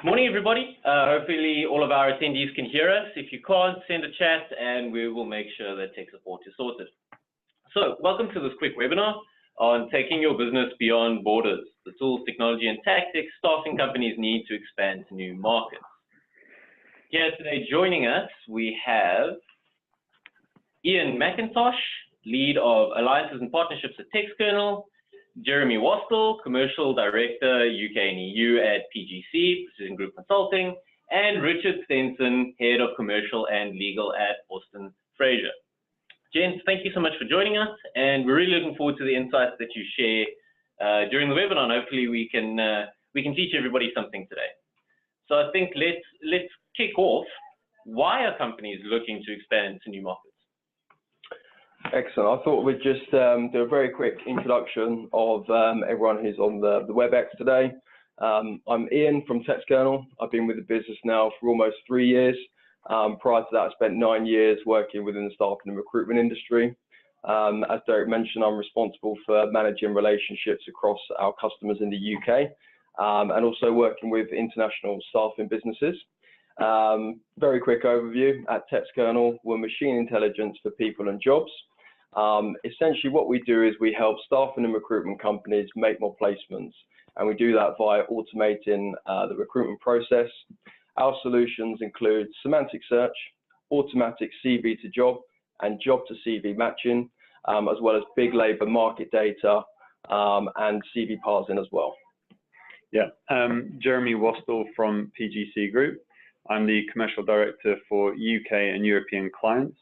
Morning, everybody. Hopefully all of our attendees can hear us. If you can't, send a chat and we will make sure that tech support is sorted. So welcome to this quick webinar on taking your business beyond borders, the tools, technology, and tactics staffing companies need to expand to new markets. Here today joining us, we have Ian McIntosh, Lead of Alliances and Partnerships at Textkernel, Jeremy Wastel, Commercial Director, UK and EU at PGC, Precision Group Consulting, and Richard Stenson, Head of Commercial and Legal at Austin Fraser. Gents, thank you so much for joining us, and we're really looking forward to the insights that you share during the webinar, and hopefully we can teach everybody something today. So I think let's kick off. Why are companies looking to expand to new markets? Excellent. I thought we'd just do a very quick introduction of everyone who's on the WebEx today. I'm Ian from Textkernel. I've been with the business now for almost 3 years. Prior to that, I spent 9 years working within the staffing and recruitment industry. As Derek mentioned, I'm responsible for managing relationships across our customers in the UK and also working with international staffing businesses. Very quick overview. At Textkernel, we're machine intelligence for people and jobs. Essentially what we do is we help staffing and recruitment companies make more placements, and we do that via automating the recruitment process. Our solutions include semantic search, automatic CV to job and job to CV matching, as well as big labour market data and CV parsing as well. Yeah, Jeremy Wastel from PGC Group. I'm the Commercial Director for UK and European clients,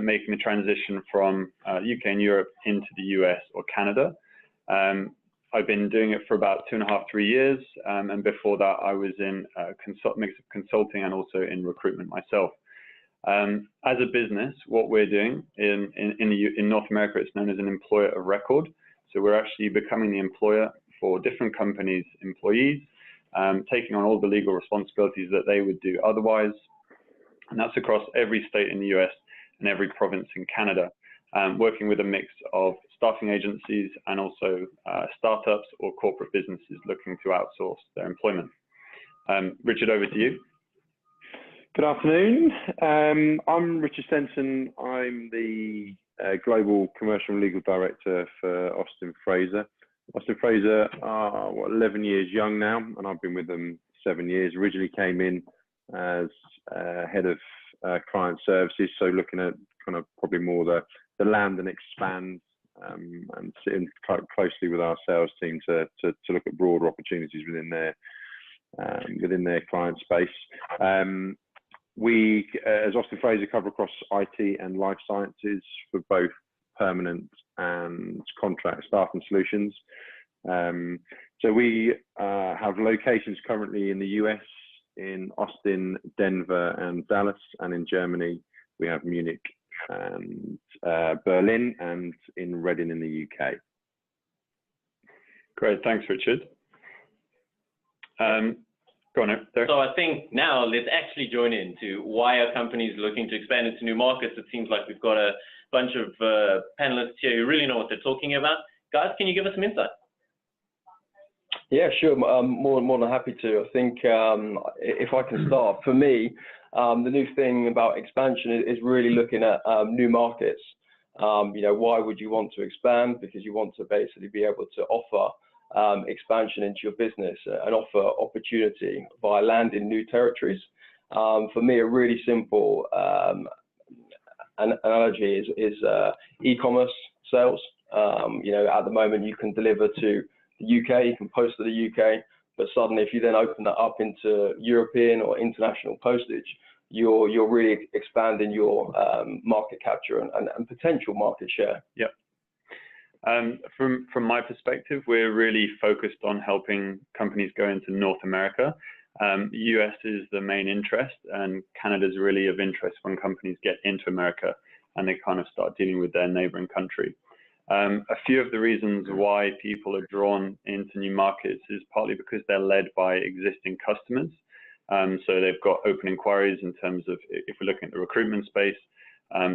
making the transition from UK and Europe into the US or Canada. I've been doing it for about 2.5 to 3 years, and before that I was in mix of consulting and also in recruitment myself. As a business, what we're doing in North America, it's known as an employer of record. So we're actually becoming the employer for different companies' employees, taking on all the legal responsibilities that they would do otherwise, and that's across every state in the US and every province in Canada, working with a mix of staffing agencies and also startups or corporate businesses looking to outsource their employment. Richard, over to you. Good afternoon. I'm Richard Stenson. I'm the Global Commercial and Legal Director for Austin Fraser. Austin Fraser are 11 years young now, and I've been with them 7 years. Originally came in as head of client services, so looking at kind of probably more the land and expand, and sitting quite closely with our sales team to look at broader opportunities within their client space. We, as Austin Fraser, cover across IT and life sciences for both permanent and contract staffing solutions. So we have locations currently in the US, in Austin, Denver, and Dallas, and in Germany we have Munich and Berlin, and in Reading in the UK. Great, thanks, Richard. Go on, Derek. So I think now let's actually join into why are companies looking to expand into new markets. It seems like we've got a bunch of panelists here who really know what they're talking about. Guys, can you give us some insight? Yeah, sure. More than happy to. I think if I can start, for me, the new thing about expansion is really looking at new markets. You know, why would you want to expand? Because you want to basically be able to offer expansion into your business and offer opportunity by landing new territories. For me, a really simple analogy is e-commerce sales. You know, at the moment you can deliver to the UK, you can post to the UK, but suddenly if you then open that up into European or international postage, you're really expanding your market capture and potential market share. Yep. From my perspective, we're really focused on helping companies go into North America. US is the main interest, and Canada is really of interest when companies get into America and they kind of start dealing with their neighboring country. A few of the reasons why people are drawn into new markets is partly because they're led by existing customers. So they've got open inquiries in terms of, if we're looking at the recruitment space,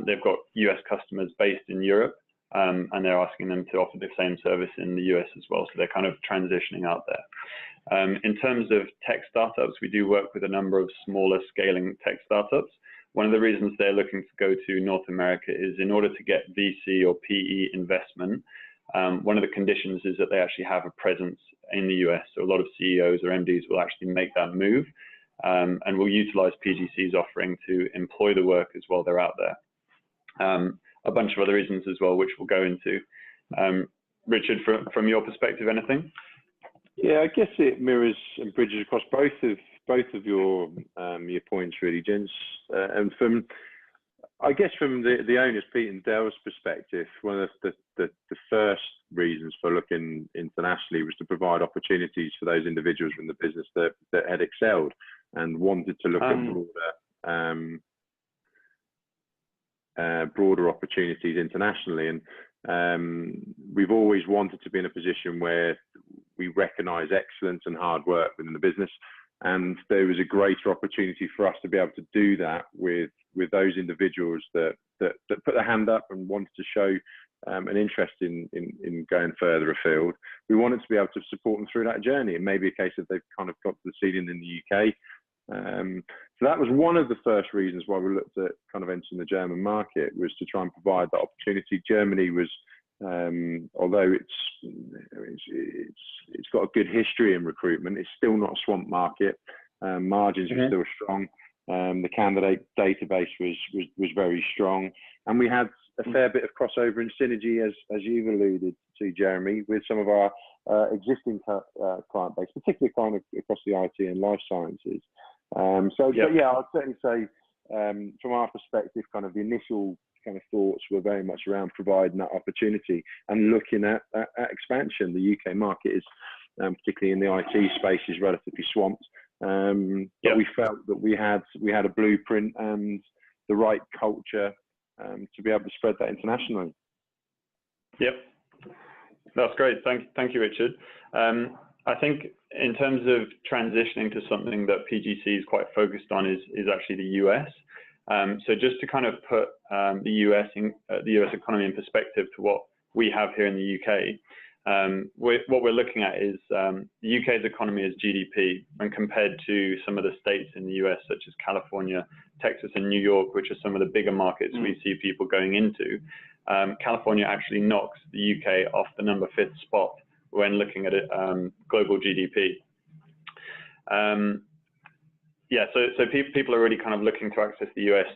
they've got US customers based in Europe, and they're asking them to offer the same service in the US as well. So they're kind of transitioning out there. In terms of tech startups, we do work with a number of smaller scaling tech startups. One of the reasons they're looking to go to North America is in order to get VC or PE investment. One of the conditions is that they actually have a presence in the US. So a lot of CEOs or MDs will actually make that move and will utilize PGC's offering to employ the workers while they're out there. A bunch of other reasons as well, which we'll go into. Richard, from your perspective, anything? Yeah, I guess it mirrors and bridges across both of your points, really, gents. And I guess from the owners, Pete and Dale's perspective, one of the first reasons for looking internationally was to provide opportunities for those individuals in the business that had excelled and wanted to look at broader opportunities internationally. And we've always wanted to be in a position where we recognise excellence and hard work within the business. And there was a greater opportunity for us to be able to do that with those individuals that put their hand up and wanted to show an interest in going further afield. We wanted to be able to support them through that journey. It may be a case that they've kind of got to the ceiling in the UK. So that was one of the first reasons why we looked at kind of entering the German market, was to try and provide that opportunity. Germany was, although it's got a good history in recruitment, it's still not a swamp market. Margins were still strong. The candidate database was very strong, and we had a fair bit of crossover and synergy, as you've alluded to, Jeremy, with some of our existing client base, particularly kind of across the IT and life sciences. But yeah, I'd certainly say from our perspective, kind of the initial kind of thoughts were very much around providing that opportunity and looking at expansion. The UK market is, particularly in the IT space, is relatively swamped. But we felt that we had a blueprint and the right culture to be able to spread that internationally. Yep, that's great. Thank you, Richard. I think in terms of transitioning to something that PGC is quite focused on is actually the US. So just to kind of put the US economy in perspective to what we have here in the UK, what we're looking at is the UK's economy is GDP when compared to some of the states in the US, such as California, Texas, and New York, which are some of the bigger markets we see people going into. California actually knocks the UK off the number 5th spot when looking at global GDP. So people are already kind of looking to access the US.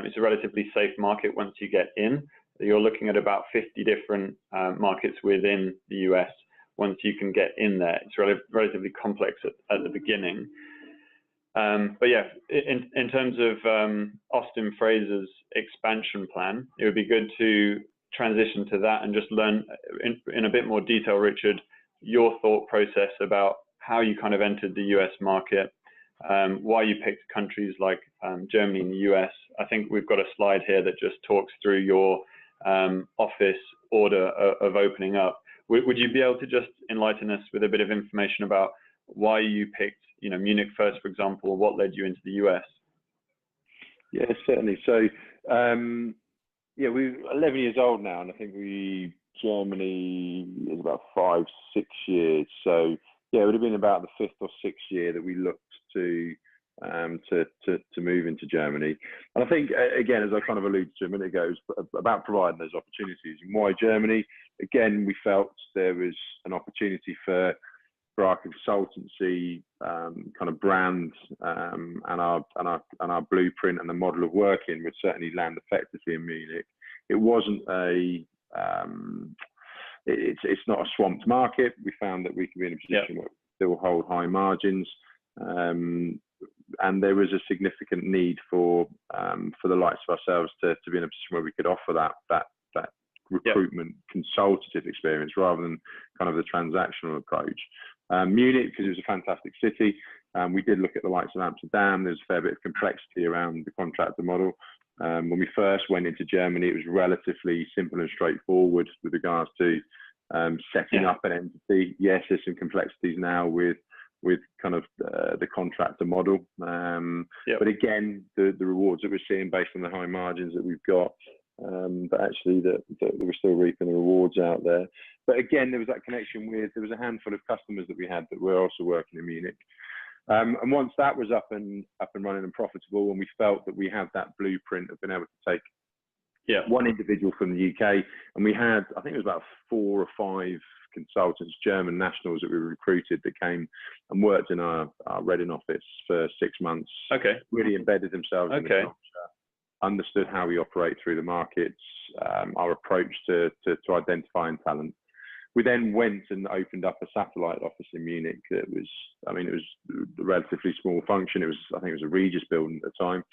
It's a relatively safe market once you get in. You're looking at about 50 different markets within the US once you can get in there. It's relatively complex at the beginning. But yeah, in terms of Austin Fraser's expansion plan, it would be good to transition to that and just learn in a bit more detail, Richard, your thought process about how you kind of entered the US market, why you picked countries like Germany and the US. I think we've got a slide here that just talks through your office order of opening up. Would you be able to just enlighten us with a bit of information about why you picked, Munich first, for example, or what led you into the US? Yeah, certainly. So, we're 11 years old now, and I think Germany is about 5-6 years. So, yeah, it would have been about the 5th or 6th year that we looked to move into Germany. And I think, again, as I kind of alluded to a minute ago, it's about providing those opportunities. And why Germany? Again, we felt there was an opportunity for our consultancy kind of brand and our blueprint and the model of working would certainly land effectively in Munich. It wasn't it's not a swamped market. We found that we could be in a position where we still hold high margins, and there was a significant need for the likes of ourselves to be in a position where we could offer that recruitment consultative experience rather than kind of the transactional approach. Munich, because it was a fantastic city. We did look at the likes of Amsterdam. There's a fair bit of complexity around the contractor model. When we first went into Germany, it was relatively simple and straightforward with regards to setting up an entity. Yes, there's some complexities now with kind of the contractor model. But again, the rewards that we're seeing based on the high margins that we've got but actually that we're still reaping the rewards out there. But again, there was that connection with, there was a handful of customers that we had that were also working in Munich. And once that was up and running and profitable, and we felt that we had that blueprint of being able to take one individual from the UK, and we had, I think it was about 4 or 5 consultants, German nationals that we recruited that came and worked in our Reading office for 6 months. Okay. Really embedded themselves in the culture, understood how we operate through the markets, our approach to identifying talent. We then went and opened up a satellite office in Munich. It was a relatively small function. I think it was a Regis building at the time.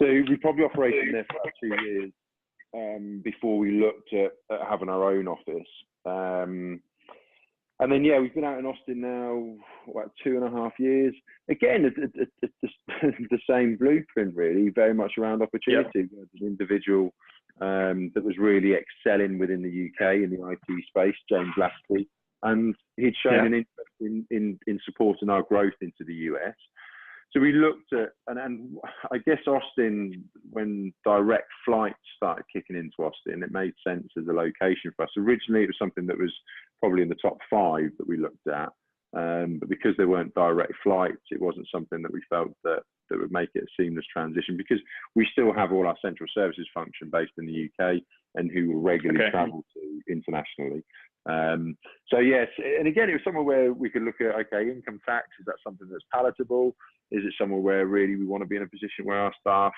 So we probably operated there for about 2 years before we looked at having our own office. And then, we've been out in Austin now, about 2.5 years. Again, it's the same blueprint, really, very much around opportunity. There's an individual that was really excelling within the UK in the IT space, James Lasky, and he'd shown an interest in supporting our growth into the US. So we looked at, and I guess Austin, when direct flights started kicking into Austin, it made sense as a location for us. Originally, it was something that was probably in the top 5 that we looked at, but because there weren't direct flights, it wasn't something that we felt that would make it a seamless transition, because we still have all our central services function based in the UK and who will regularly travel to internationally. So yes, and again, it was somewhere where we could look at, okay, income tax, is that something that's palatable? Is it somewhere where really we want to be in a position where our staff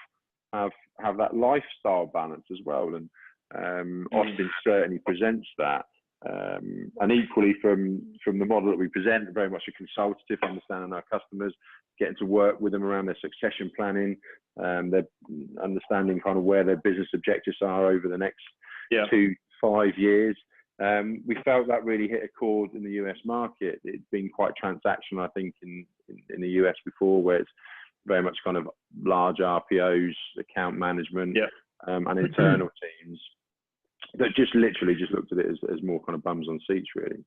have that lifestyle balance as well? And Austin certainly presents that. And equally from the model that we present, very much a consultative, understanding our customers, getting to work with them around their succession planning, their understanding kind of where their business objectives are over the next 2 to 5 years. We felt that really hit a chord in the US market. It's been quite transactional, I think, in the US before, where it's very much kind of large RPOs, account management, and internal teams that just literally just looked at it as more kind of bums on seats, really.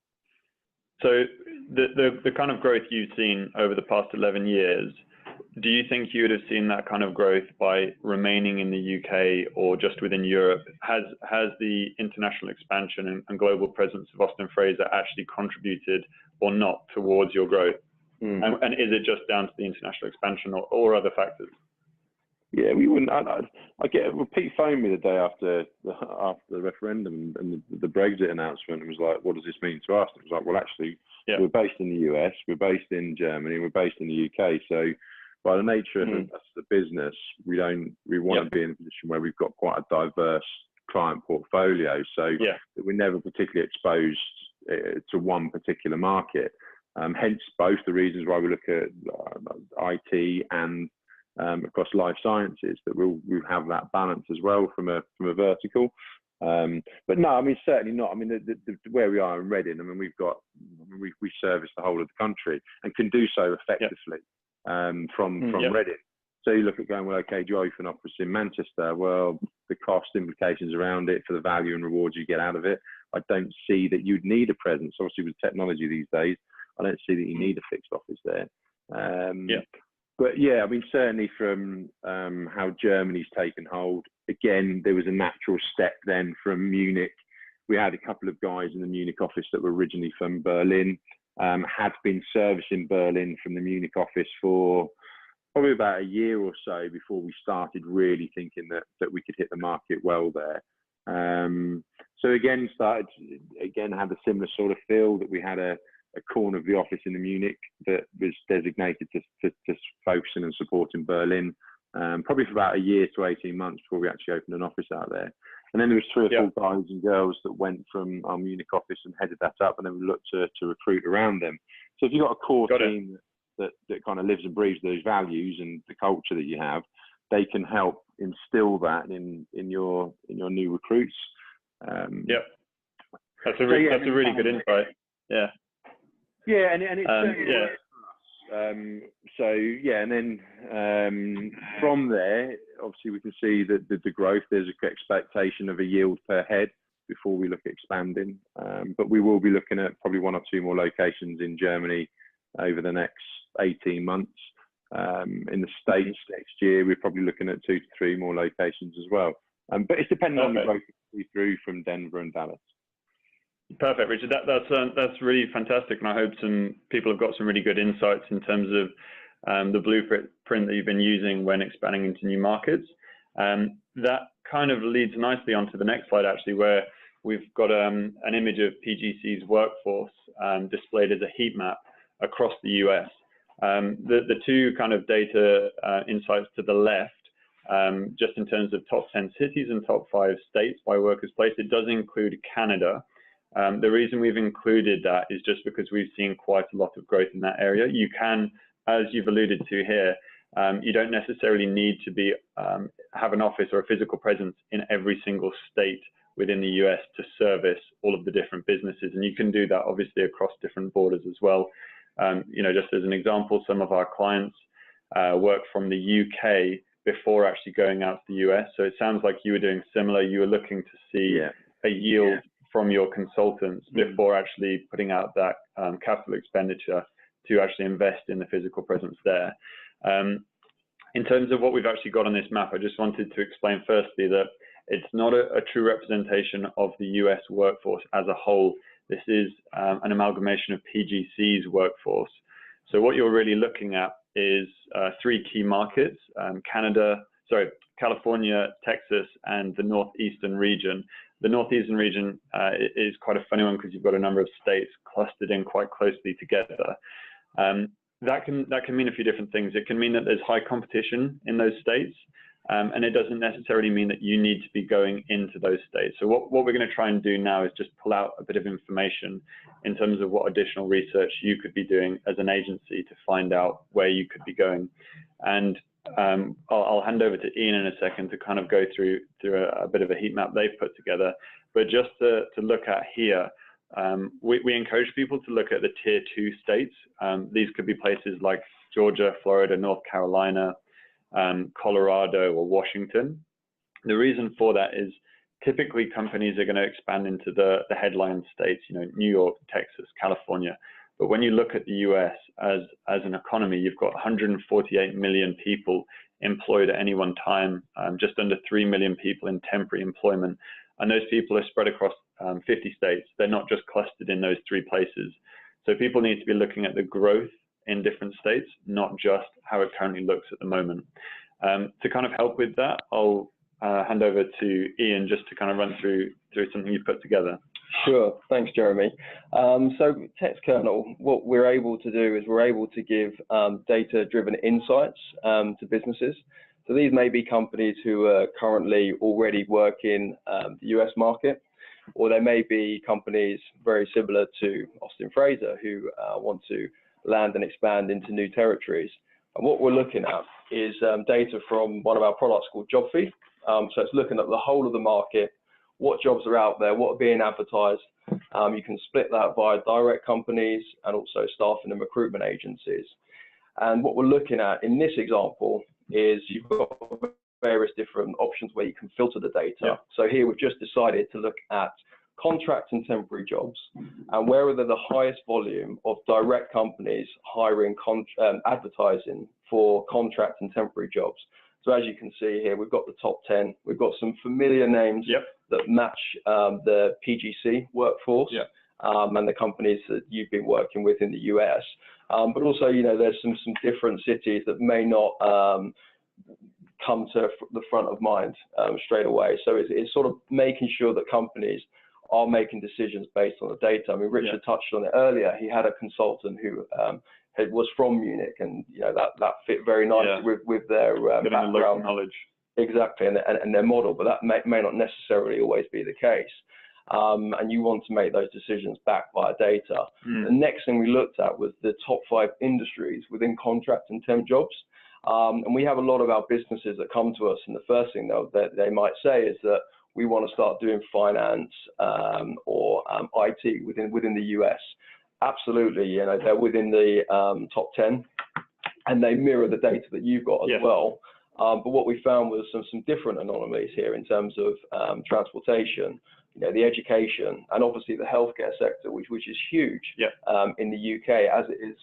So the kind of growth you've seen over the past 11 years, do you think you would have seen that kind of growth by remaining in the UK or just within Europe? Has the international expansion and global presence of Austin Fraser actually contributed or not towards your growth? And is it just down to the international expansion or other factors? Yeah, we wouldn't. Pete phoned me the day after the referendum and the Brexit announcement, and was like, "What does this mean to us?" And it was like, "Well, actually, we're based in the US, we're based in Germany, we're based in the UK. So, by the nature of the business, we want to be in a position where we've got quite a diverse client portfolio, so that we're never particularly exposed to one particular market. Hence, both the reasons why we look at IT and across life sciences, that we'll have that balance as well from a vertical. But no, I mean, certainly not. I mean, where we are in Reading, I mean, we service the whole of the country and can do so effectively from Reading. So you look at going, well, okay, do you open office in Manchester? Well, the cost implications around it for the value and rewards you get out of it, I don't see that you'd need a presence. Obviously, with technology these days, I don't see that you need a fixed office there. But yeah, I mean, certainly from how Germany's taken hold, again, there was a natural step then from Munich. We had a couple of guys in the Munich office that were originally from Berlin, had been servicing Berlin from the Munich office for probably about a year or so before we started really thinking that we could hit the market well there. So again, had a similar sort of feel that we had a corner of the office in the Munich that was designated to focusing and supporting Berlin, probably for about a year to 18 months before we actually opened an office out there. And then there was 3 or 4 guys and girls that went from our Munich office and headed that up, and then we looked to recruit around them. So if you've got a core team that kind of lives and breathes those values and the culture that you have, they can help instill that in your new recruits. That's a really good insight. Yeah, and it's certainly worked for us. So yeah, and then from there, obviously we can see that the growth. There's an expectation of a yield per head before we look at expanding, but we will be looking at probably 1 or 2 more locations in Germany over the next 18 months. In the States next year, we're probably looking at 2 to 3 more locations as well. But it's dependent on the growth we through from Denver and Dallas. Perfect, Richard. That's really fantastic, and I hope some people have got some really good insights in terms of the blueprint that you've been using when expanding into new markets. That kind of leads nicely onto the next slide, actually, where we've got an image of PGC's workforce displayed as a heat map across the US. The two kind of data insights to the left, just in terms of top 10 cities and top 5 states by workers placed, it does include Canada. The reason we've included that is just because we've seen quite a lot of growth in that area. You can, as you've alluded to here, you don't necessarily need to be have an office or a physical presence in every single state within the US to service all of the different businesses, and you can do that obviously across different borders as well. You know, just as an example, some of our clients work from the UK before actually going out to the US. So it sounds like you were doing similar. You were looking to see a yield from your consultants before actually putting out that capital expenditure to actually invest in the physical presence there. In terms of what we've actually got on this map, I just wanted to explain firstly that it's not a true representation of the US workforce as a whole. This is an amalgamation of PGC's workforce. So what you're really looking at is 3 key markets, California, Texas, and the Northeastern region. The Northeastern region is quite a funny one because you've got a number of states clustered in quite closely together. That can mean a few different things. It can mean that there's high competition in those states, and it doesn't necessarily mean that you need to be going into those states. So what we're going to try and do now is just pull out a bit of information in terms of what additional research you could be doing as an agency to find out where you could be going. And I'll hand over to Ian in a second to kind of go through a bit of a heat map they've put together. But just to look at here, we encourage people to look at the tier 2 states. These could be places like Georgia, Florida, North Carolina, Colorado, or Washington. The reason for that is typically companies are going to expand into the headline states, you know, New York, Texas, California. But when you look at the US as an economy, you've got 148 million people employed at any one time, just under 3 million people in temporary employment. And those people are spread across 50 states. They're not just clustered in those 3 places. So people need to be looking at the growth in different states, not just how it currently looks at the moment. To kind of help with that, I'll hand over to Ian just to kind of run through something you've put together. Sure, thanks, Jeremy. So Textkernel, what we're able to do is we're able to give data-driven insights to businesses. So these may be companies who are currently already working the US market, or they may be companies very similar to Austin Fraser who want to land and expand into new territories. And what we're looking at is data from one of our products called JobFeed. So it's looking at the whole of the market, what jobs are out there, what are being advertised. You can split that via direct companies and also staffing and recruitment agencies. And what we're looking at in this example is you've got various different options where you can filter the data. Yeah. So here we've just decided to look at contract and temporary jobs, and where are the highest volume of direct companies hiring, advertising for contract and temporary jobs. So as you can see here, we've got the top 10. We've got some familiar names that match the PGC workforce and the companies that you've been working with in the US. But also, you know, there's some different cities that may not come to the front of mind straight away. So it's sort of making sure that companies are making decisions based on the data. I mean, Richard touched on it earlier. He had a consultant who was from Munich, and you know that fit very nicely with their background knowledge. Exactly, and their model. But that may not necessarily always be the case. And you want to make those decisions backed by data. The next thing we looked at was the top 5 industries within contract and temp jobs. And we have a lot of our businesses that come to us, and the first thing that they might say is that we want to start doing finance or IT within the US. Absolutely, you know, they're within the top 10, and they mirror the data that you've got as well. But what we found was some different anomalies here in terms of transportation, you know, the education, and obviously the healthcare sector, which is huge in the UK as it is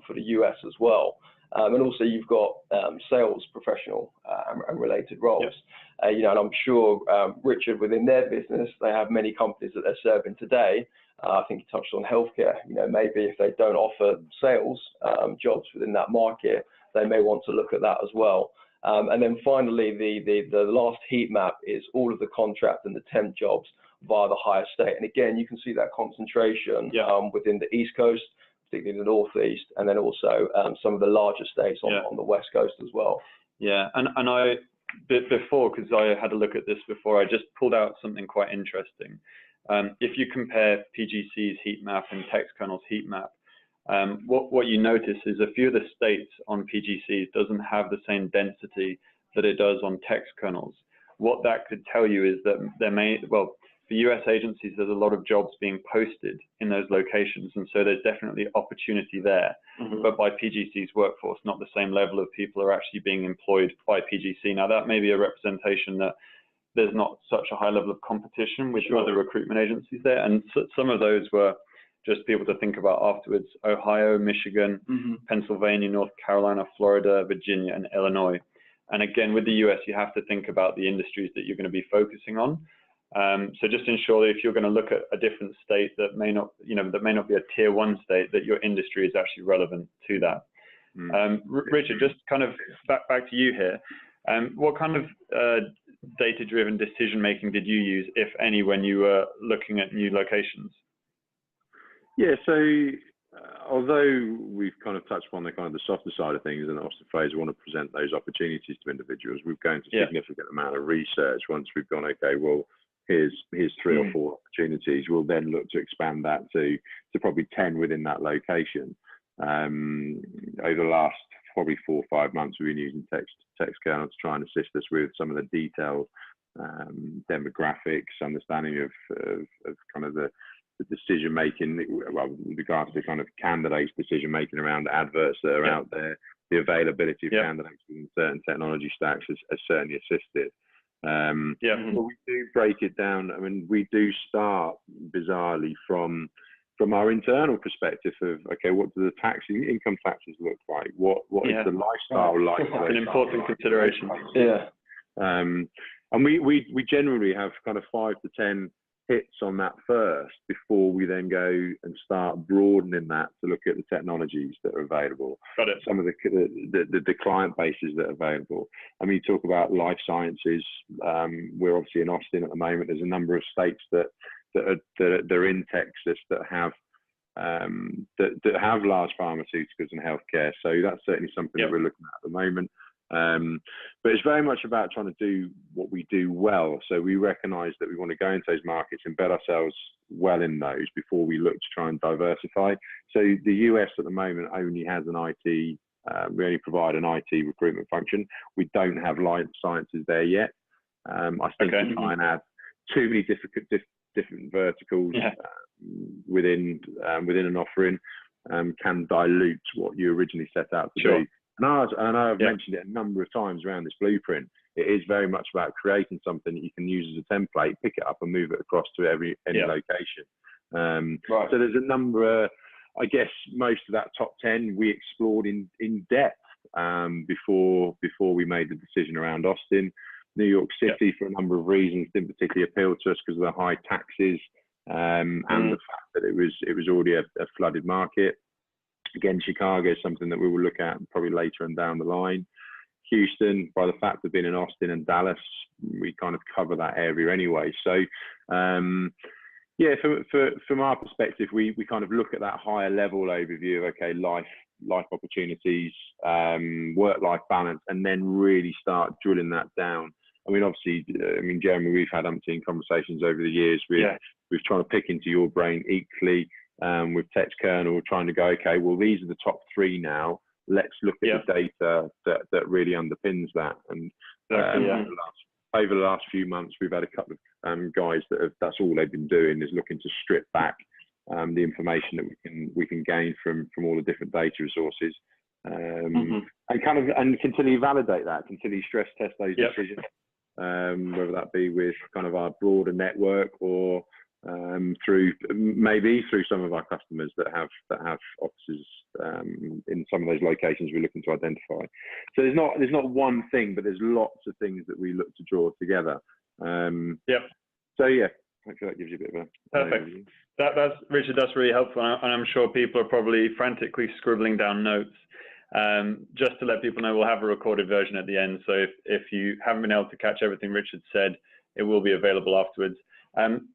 for the US as well. And also you've got sales professional and related roles. You know, and I'm sure Richard, within their business, they have many companies that they're serving today. I think you touched on healthcare. You know, maybe if they don't offer sales jobs within that market, they may want to look at that as well. And then finally, the last heat map is all of the contract and the temp jobs via the higher state. And again, you can see that concentration within the East Coast, particularly the Northeast, and then also some of the larger states on the West Coast as well. Yeah, and I, before, because I had a look at this before, I just pulled out something quite interesting. If you compare PGC's heat map and Textkernel's heat map, what you notice is a few of the states on PGC doesn't have the same density that it does on Textkernel's. What that could tell you is that there may, well, for US agencies, there's a lot of jobs being posted in those locations, and so there's definitely opportunity there. But by PGC's workforce, not the same level of people are actually being employed by PGC. Now, that may be a representation that there's not such a high level of competition with other recruitment agencies there, and some of those were just people to think about afterwards: Ohio, Michigan, Pennsylvania, North Carolina, Florida, Virginia, and Illinois. And again, with the US, you have to think about the industries that you're going to be focusing on. So just ensure that if you're going to look at a different state that may not, that may not be a tier 1 state, that your industry is actually relevant to that. Richard, just kind of back to you here. What kind of data-driven decision-making did you use, if any, when you were looking at new locations? Yeah, so although we've kind of touched upon the kind of the softer side of things, and Austin Fraser want to present those opportunities to individuals, we've gone into a significant amount of research. Once we've gone, okay, well, here's 3 or 4 opportunities, we'll then look to expand that to probably 10 within that location. Over the last probably 4 or 5 months, we've been using Textkernel to try and assist us with some of the detailed demographics, understanding of kind of the decision making, well, with regards to kind of candidates' decision making around adverts that are out there. The availability of candidates within certain technology stacks has certainly assisted. But we do break it down. I mean, we do start bizarrely from our internal perspective of, okay, what do the income taxes look like? What is the lifestyle like? An important consideration. And we generally have kind of 5 to 10 hits on that first before we then go and start broadening that to look at the technologies that are available. Got it. Some of the client bases that are available. I mean, you talk about life sciences. We're obviously in Austin at the moment. There's a number of states that are in Texas that have large pharmaceuticals and healthcare. So that's certainly something that we're looking at the moment. But it's very much about trying to do what we do well. So we recognize that we want to go into those markets, embed ourselves well in those before we look to try and diversify. So the US at the moment only has an IT, we only provide an IT recruitment function. We don't have life sciences there yet. I think to try and add too many different verticals within an offering can dilute what you originally set out to do. And I know I've mentioned it a number of times around this blueprint. It is very much about creating something that you can use as a template, pick it up and move it across to any location. So there's a number, I guess most of that top 10 we explored in depth before we made the decision around Austin. New York City, for a number of reasons, didn't particularly appeal to us because of the high taxes and the fact that it was already a flooded market. Again, Chicago is something that we will look at probably later and down the line. Houston, by the fact of being in Austin and Dallas, we kind of cover that area anyway. So, from our perspective, we kind of look at that higher level overview of, okay, life opportunities, work-life balance, and then really start drilling that down. I mean, obviously, Jeremy, we've had umpteen conversations over the years. We've tried to pick into your brain equally. With Textkernel, we're trying to go, okay, well, these are the top 3 now. Let's look at the data that really underpins that. And over the last few months, we've had a couple of guys that's all they've been doing is looking to strip back the information that we can gain from all the different data resources, and continue validate that, continue stress test those decisions, whether that be with kind of our broader network or maybe through some of our customers that have offices in some of those locations we're looking to identify. So there's not one thing, but there's lots of things that we look to draw together. Yep. So yeah, hopefully that gives you a bit of a perfect. overview. That's Richard. That's really helpful, and I'm sure people are probably frantically scribbling down notes. Just to let people know, we'll have a recorded version at the end. So if you haven't been able to catch everything Richard said, it will be available afterwards.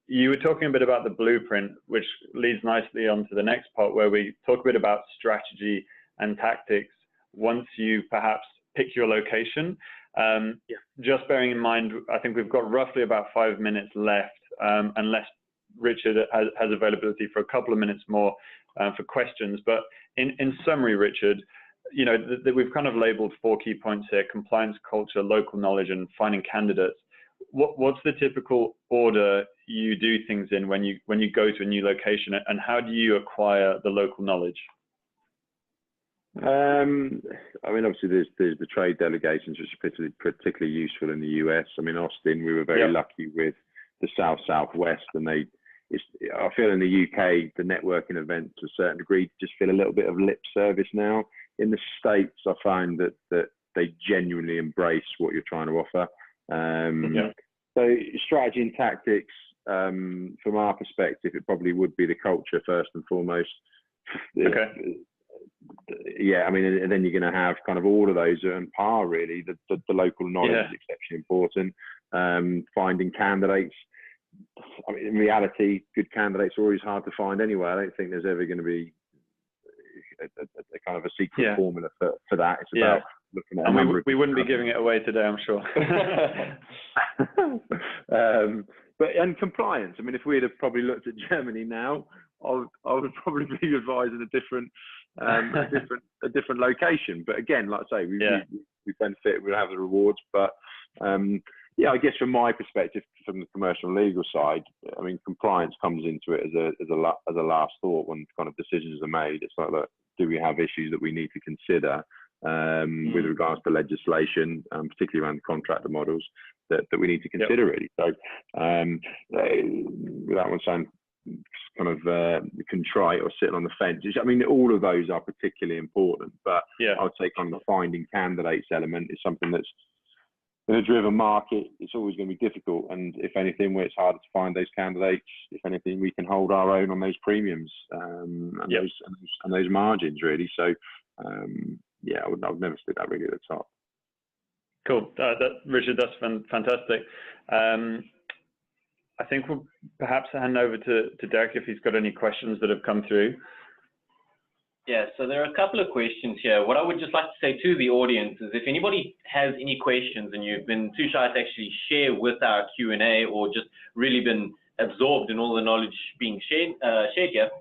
You were talking a bit about the blueprint, which leads nicely onto the next part where we talk a bit about strategy and tactics once you perhaps pick your location. Just bearing in mind, I think we've got roughly about 5 minutes left, unless Richard has availability for a couple of minutes more for questions. But in summary, Richard, you know, we've kind of labeled 4 key points here: compliance, culture, local knowledge, and finding candidates. What's the typical order you do things in when you go to a new location, and how do you acquire the local knowledge? I mean, obviously there's the trade delegations, which are particularly useful in the US. I mean, Austin, we were very lucky with the Southwest, and I feel in the UK, the networking events to a certain degree just feel a little bit of lip service now. In the States, I find that they genuinely embrace what you're trying to offer. So strategy and tactics, from our perspective, it probably would be the culture first and foremost. Okay. Yeah, I mean, and then you're going to have kind of all of those on par, really. The local knowledge is exceptionally important. Finding candidates. I mean, in reality, good candidates are always hard to find anyway. I don't think there's ever going to be a kind of a secret formula for that. It's about looking at a number of we wouldn't be giving it away today, I'm sure. And compliance. I mean, if we'd have probably looked at Germany now, I would probably be advising a different location. But again, like I say, we benefit, we'll have the rewards. But I guess from my perspective, from the commercial and legal side, I mean, compliance comes into it as a last thought when kind of decisions are made. It's like, look, do we have issues that we need to consider with regards to legislation, particularly around the contractor models that we need to consider, really. So without one saying kind of contrite or sitting on the fence, I mean, all of those are particularly important, but I would say kind of the finding candidates element is something that's in a driven market, it's always going to be difficult. And if anything, where it's harder to find those candidates, if anything, we can hold our own on those premiums and those margins, really. So I would never stick that really at the top. Cool. Richard, that's fantastic. I think we'll perhaps hand over to Derek if he's got any questions that have come through. Yeah, so there are a couple of questions here. What I would just like to say to the audience is if anybody has any questions and you've been too shy to actually share with our Q&A or just really been absorbed in all the knowledge being shared here,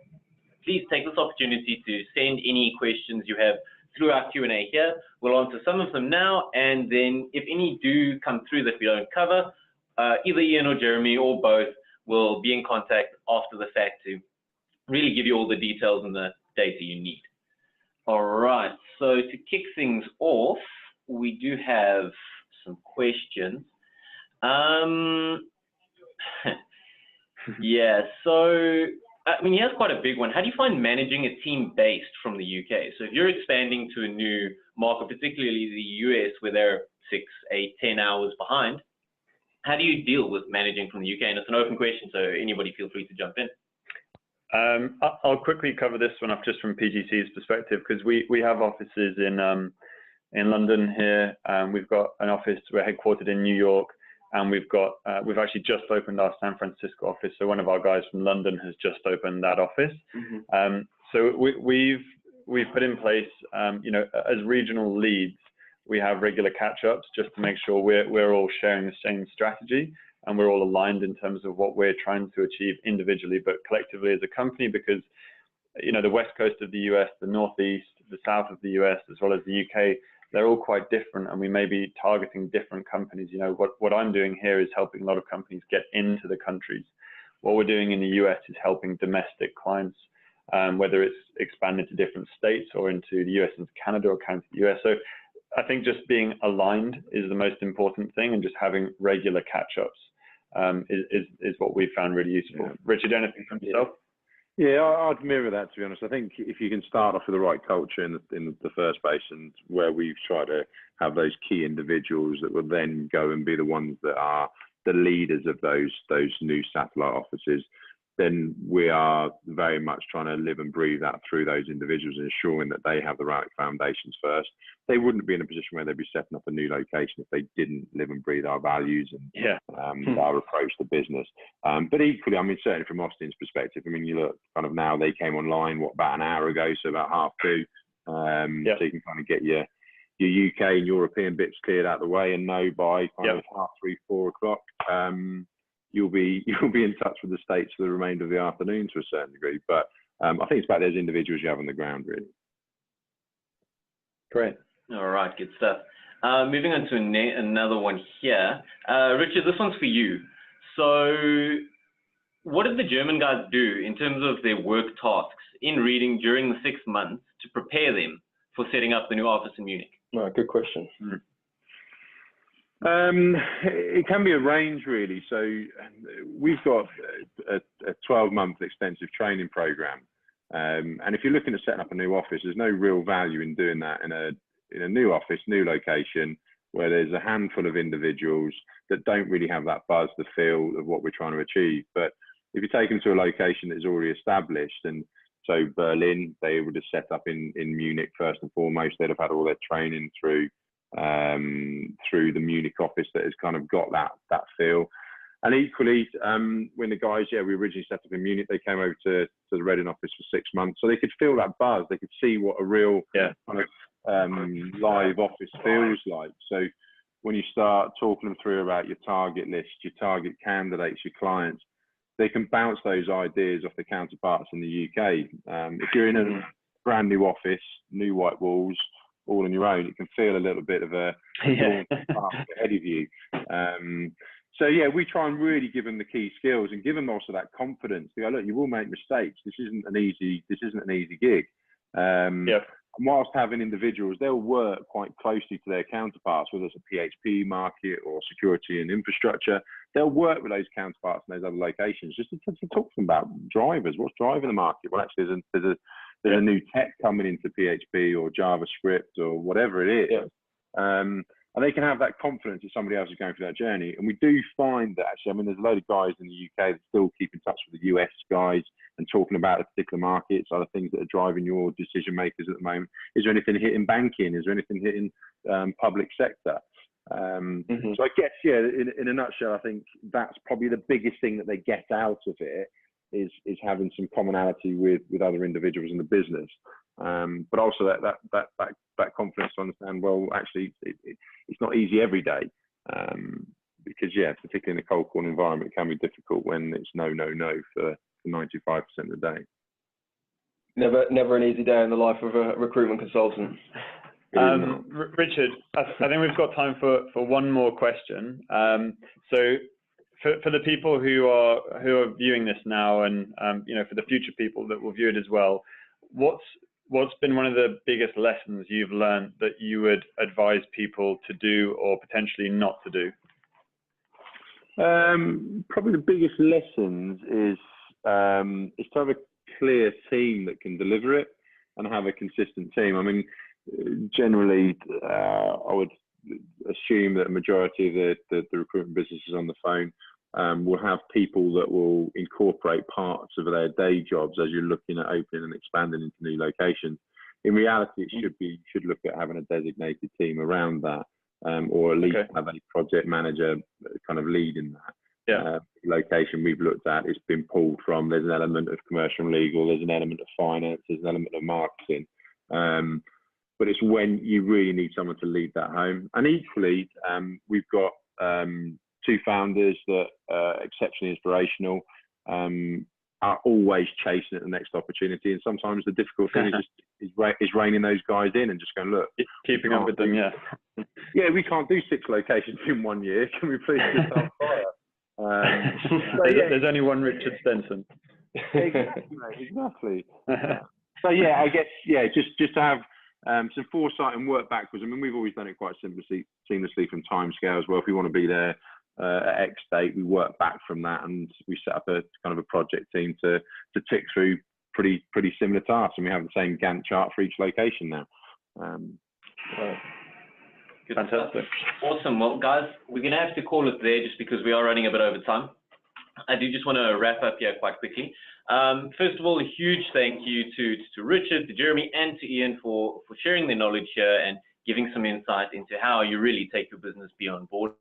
please take this opportunity to send any questions you have through our Q&A here. We'll answer some of them now, and then if any do come through that we don't cover, either Ian or Jeremy or both will be in contact after the fact to really give you all the details and the data you need. All right, so to kick things off, we do have some questions. So I mean, here's quite a big one. How do you find managing a team based from the UK? So if you're expanding to a new market, particularly the US, where they're 6, 8, 10 hours behind, how do you deal with managing from the UK? And it's an open question, so anybody feel free to jump in. I'll quickly cover this one off just from PGC's perspective, because we have offices in London here. We've got an office, we're headquartered in New York, and we've actually just opened our San Francisco office. So one of our guys from London has just opened that office. So we've put in place, as regional leads, we have regular catch-ups just to make sure we're all sharing the same strategy and we're all aligned in terms of what we're trying to achieve individually, but collectively as a company, because, the west coast of the US, the northeast, the south of the US, as well as the UK, they're all quite different, and we may be targeting different companies. What I'm doing here is helping a lot of companies get into the countries. What we're doing in the US is helping domestic clients, whether it's expanded to different states or into the US, into Canada or Canada to the US. So I think just being aligned is the most important thing, and just having regular catch-ups. is what we found really useful. Yeah. Richard, anything from yourself? Yeah, I'd mirror that, to be honest. I think if you can start off with the right culture in the first place, and where we've tried to have those key individuals that will then go and be the ones that are the leaders of those new satellite offices, then we are very much trying to live and breathe that through those individuals, ensuring that they have the right foundations first. They wouldn't be in a position where they'd be setting up a new location if they didn't live and breathe our values and our approach to business. But equally, I mean, certainly from Austin's perspective, I mean, you look kind of now, they came online, about an hour ago, so about 2:30. So you can kind of get your UK and European bits cleared out of the way, and know by kind of 3:30, 4 o'clock, you'll be in touch with the States for the remainder of the afternoon to a certain degree. But I think it's about those individuals you have on the ground, really. Great. All right, good stuff. Moving on to another one here. Richard, this one's for you. So what did the German guys do in terms of their work tasks in reading during the 6 months to prepare them for setting up the new office in Munich? No, good question. It can be a range, really. So we've got a 12-month extensive training program, and if you're looking at setting up a new office, there's no real value in doing that in a new office, new location, where there's a handful of individuals that don't really have that buzz, the feel of what we're trying to achieve. But if you take them to a location that is already established, and so Berlin, they would have set up in Munich first and foremost. They'd have had all their training through the Munich office that has kind of got that feel. And equally, when the guys, we originally set up in Munich, they came over to the Reading office for 6 months, so they could feel that buzz. They could see what a real kind of live office feels like. So when you start talking them through about your target list, your target candidates, your clients, they can bounce those ideas off the counterparts in the UK. If you're in a brand new office, new white walls, all on your own, it can feel a little bit of a path ahead of you. So we try and really give them the key skills and give them also that confidence. They go, look, you will make mistakes. This isn't an easy gig. And whilst having individuals, they'll work quite closely to their counterparts, whether it's a PHP market or security and infrastructure. They'll work with those counterparts in those other locations just to talk to them about drivers. What's driving the market? Well, actually, there's a new tech coming into PHP or JavaScript or whatever it is. And they can have that confidence that somebody else is going through that journey. And we do find that actually, I mean, there's a load of guys in the UK that still keep in touch with the US guys and talking about the particular markets, other things that are driving your decision makers at the moment. Is there anything hitting banking? Is there anything hitting public sector? So I guess, in a nutshell, I think that's probably the biggest thing that they get out of it is having some commonality with other individuals in the business. But also that confidence to understand, well, actually, it's not easy every day. Because, particularly in a cold call environment, it can be difficult when it's no for 95% of the day. Never an easy day in the life of a recruitment consultant. Richard, I think we've got time for one more question. So for the people who are viewing this now, and for the future people that will view it as well, what's been one of the biggest lessons you've learned that you would advise people to do or potentially not to do? Probably the biggest lessons is to have a clear team that can deliver it and have a consistent team. I mean, generally, I would assume that a majority of the recruitment businesses on the phone will have people that will incorporate parts of their day jobs as you're looking at opening and expanding into new locations. In reality, it should look at having a designated team around that, or at least have a project manager kind of leading that. Location we've looked at, it's been pulled from. There's an element of commercial and legal, there's an element of finance, there's an element of marketing. But it's when you really need someone to lead that home. And equally, we've got 2 founders that are exceptionally inspirational, are always chasing at the next opportunity. And sometimes the difficult thing is reining those guys in and just going, look, keeping up with them. We can't do 6 locations in 1 year. Can we please just start fire? There's only one Richard Stenson. Exactly. So I guess just to have some foresight and work backwards. I mean, we've always done it quite seamlessly from time scale as well. If we want to be there at X date, we work back from that, and we set up a kind of a project team to tick through pretty similar tasks, and we have the same Gantt chart for each location now. Right. Fantastic. Awesome. Well, guys, we're going to have to call it there just because we are running a bit over time. I do just want to wrap up here quite quickly. First of all, a huge thank you to Richard, to Jeremy, and to Ian for sharing their knowledge here and giving some insight into how you really take your business beyond borders.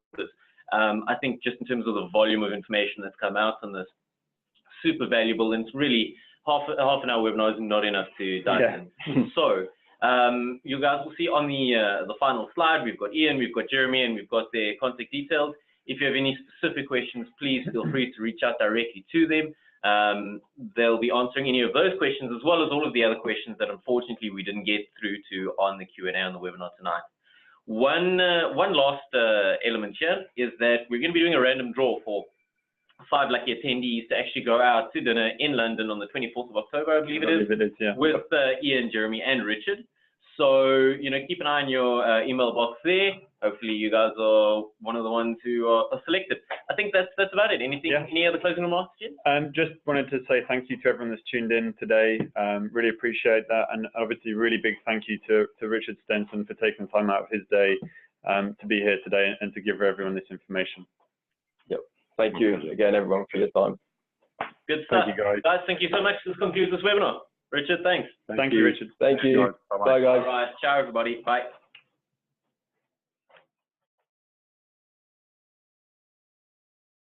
I think just in terms of the volume of information that's come out on this, super valuable, and it's really half an hour webinar is not enough to dive in. So you guys will see on the final slide, we've got Ian, we've got Jeremy, and we've got their contact details. If you have any specific questions, please feel free to reach out directly to them. They'll be answering any of those questions, as well as all of the other questions that unfortunately we didn't get through to on the Q&A on the webinar tonight. One last element here is that we're going to be doing a random draw for 5 lucky attendees to actually go out to dinner in London on the 24th of October, I believe it is, yeah, with Ian, Jeremy, and Richard. So, you know, keep an eye on your email box there. Hopefully you guys are one of the ones who are selected. I think that's about it. Anything, any other closing remarks, Jim? Just wanted to say thank you to everyone that's tuned in today. Really appreciate that. And obviously really big thank you to Richard Stenson for taking the time out of his day to be here today and to give everyone this information. Yep. Thank you again, everyone, for your time. Good stuff. Thank you, guys. Guys, thank you so much. This concludes this webinar. Richard, thanks. Thank you, Richard. Thank you. Bye, guys. All right. Ciao, everybody. Bye.